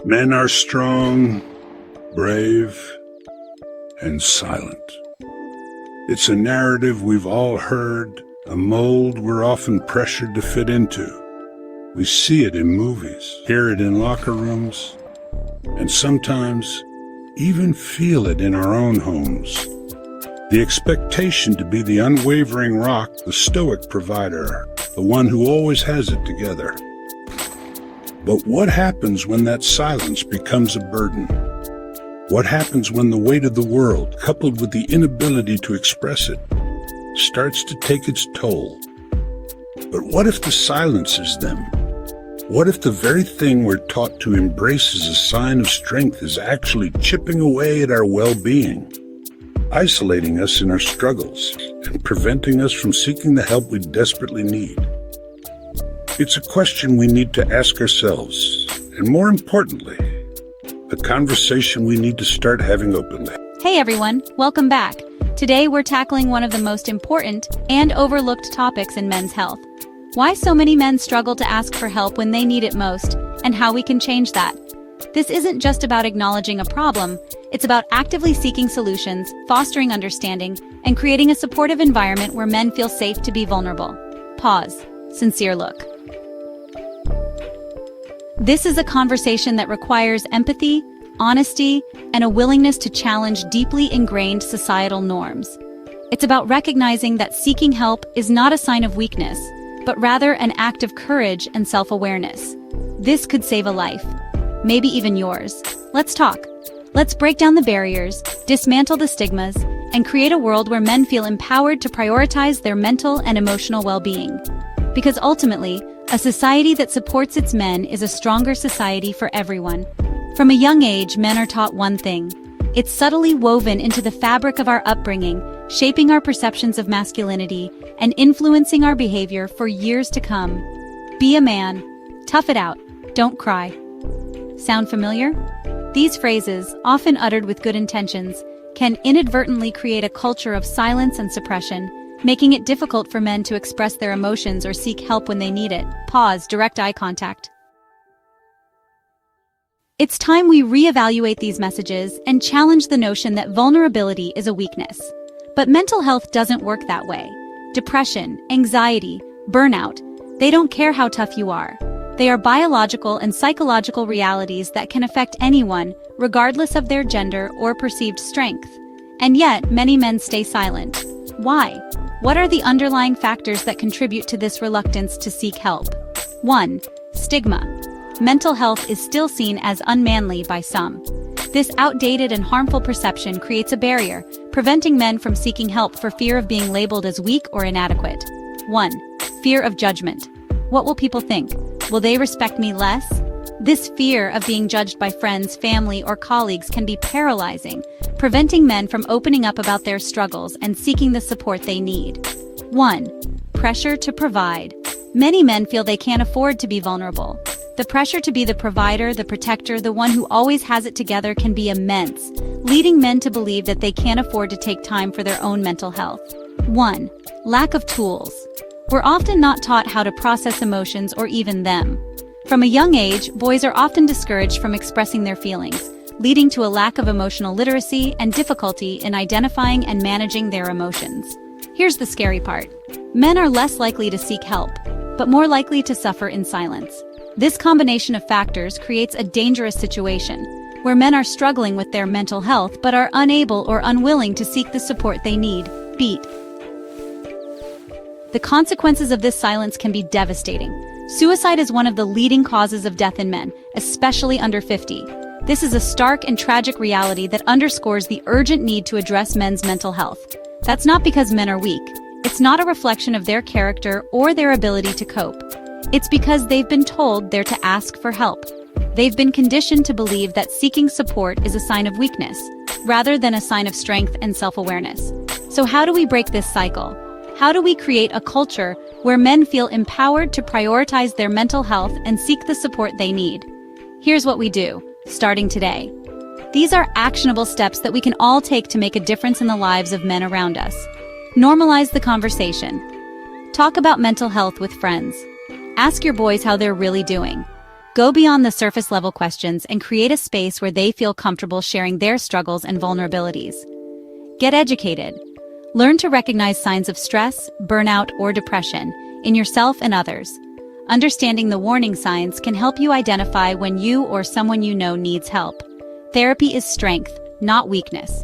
Men are strong, brave, and silent. It's a narrative we've all heard, a mold we're often pressured to fit into. We see it in movies, hear it in locker rooms, and sometimes even feel it in our own homes. The expectation to be the unwavering rock, the stoic provider, the one who always has it together. But what happens when that silence becomes a burden? What happens when the weight of the world, coupled with the inability to express it, starts to take its toll? But what if the silence is them? What if the very thing we're taught to embrace as a sign of strength is actually chipping away at our well-being, isolating us in our struggles, and preventing us from seeking the help we desperately need? It's a question we need to ask ourselves, and more importantly, a conversation we need to start having openly. Hey everyone, welcome back. Today we're tackling one of the most important and overlooked topics in men's health. Why so many men struggle to ask for help when they need it most, and how we can change that. This isn't just about acknowledging a problem, it's about actively seeking solutions, fostering understanding, and creating a supportive environment where men feel safe to be vulnerable. Pause. Sincere look. This is a conversation that requires empathy, honesty, and a willingness to challenge deeply ingrained societal norms. It's about recognizing that seeking help is not a sign of weakness, but rather an act of courage and self-awareness. This could save a life, maybe even yours. Let's talk. Let's break down the barriers, dismantle the stigmas, and create a world where men feel empowered to prioritize their mental and emotional well-being. Because ultimately, a society that supports its men is a stronger society for everyone. From a young age, men are taught one thing. It's subtly woven into the fabric of our upbringing, shaping our perceptions of masculinity and influencing our behavior for years to come. Be a man. Tough it out. Don't cry. Sound familiar? These phrases, often uttered with good intentions, can inadvertently create a culture of silence and suppression, making it difficult for men to express their emotions or seek help when they need it. Pause, direct eye contact. It's time we reevaluate these messages and challenge the notion that vulnerability is a weakness. But mental health doesn't work that way. Depression, anxiety, burnout, they don't care how tough you are. They are biological and psychological realities that can affect anyone, regardless of their gender or perceived strength. And yet, many men stay silent. Why? What are the underlying factors that contribute to this reluctance to seek help? 1. Stigma. Mental health is still seen as unmanly by some. This outdated and harmful perception creates a barrier, preventing men from seeking help for fear of being labeled as weak or inadequate. 1. Fear of judgment. What will people think? Will they respect me less? This fear of being judged by friends, family, or colleagues can be paralyzing, preventing men from opening up about their struggles and seeking the support they need. 1. Pressure to provide. Many men feel they can't afford to be vulnerable. The pressure to be the provider, the protector, the one who always has it together can be immense, leading men to believe that they can't afford to take time for their own mental health. 1. Lack of tools. We're often not taught how to process emotions or even them. From a young age, boys are often discouraged from expressing their feelings, leading to a lack of emotional literacy and difficulty in identifying and managing their emotions. Here's the scary part. Men are less likely to seek help, but more likely to suffer in silence. This combination of factors creates a dangerous situation, where men are struggling with their mental health but are unable or unwilling to seek the support they need. Beat. The consequences of this silence can be devastating. Suicide is one of the leading causes of death in men, especially under 50. This is a stark and tragic reality that underscores the urgent need to address men's mental health. That's not because men are weak. It's not a reflection of their character or their ability to cope. It's because they've been told they're to ask for help. They've been conditioned to believe that seeking support is a sign of weakness, rather than a sign of strength and self-awareness. So how do we break this cycle? How do we create a culture where men feel empowered to prioritize their mental health and seek the support they need? Here's what we do, starting today. These are actionable steps that we can all take to make a difference in the lives of men around us. Normalize the conversation. Talk about mental health with friends. Ask your boys how they're really doing. Go beyond the surface-level questions and create a space where they feel comfortable sharing their struggles and vulnerabilities. Get educated. Learn to recognize signs of stress, burnout, or depression in yourself and others. Understanding the warning signs can help you identify when you or someone you know needs help. Therapy is strength, not weakness.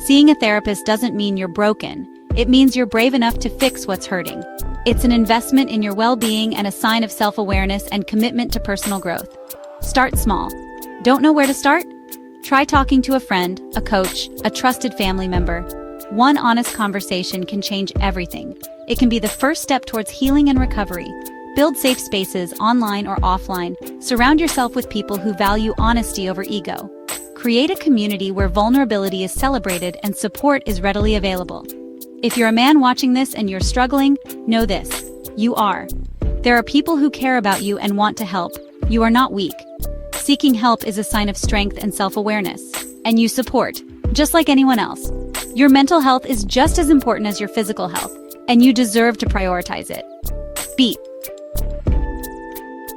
Seeing a therapist doesn't mean you're broken. It means you're brave enough to fix what's hurting. It's an investment in your well-being and a sign of self-awareness and commitment to personal growth. Start small. Don't know where to start? Try talking to a friend, a coach, a trusted family member. One honest conversation can change everything. It can be the first step towards healing and recovery. Build safe spaces, online or offline. Surround yourself with people who value honesty over ego. Create a community where vulnerability is celebrated and support is readily available. If you're a man watching this and you're struggling, know this. You are. There are people who care about you and want to help. You are not weak. Seeking help is a sign of strength and self-awareness. And you support, just like anyone else. Your mental health is just as important as your physical health, and you deserve to prioritize it. Beat.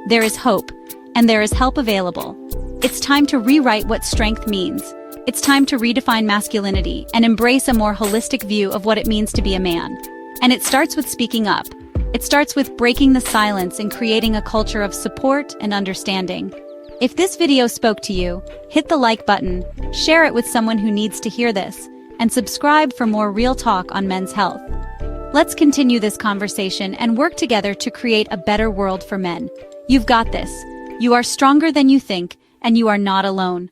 There is hope, and there is help available. It's time to rewrite what strength means. It's time to redefine masculinity and embrace a more holistic view of what it means to be a man. And it starts with speaking up. It starts with breaking the silence and creating a culture of support and understanding. If this video spoke to you, hit the like button, share it with someone who needs to hear this, and subscribe for more real talk on men's health. Let's continue this conversation and work together to create a better world for men. You've got this. You are stronger than you think, and you are not alone.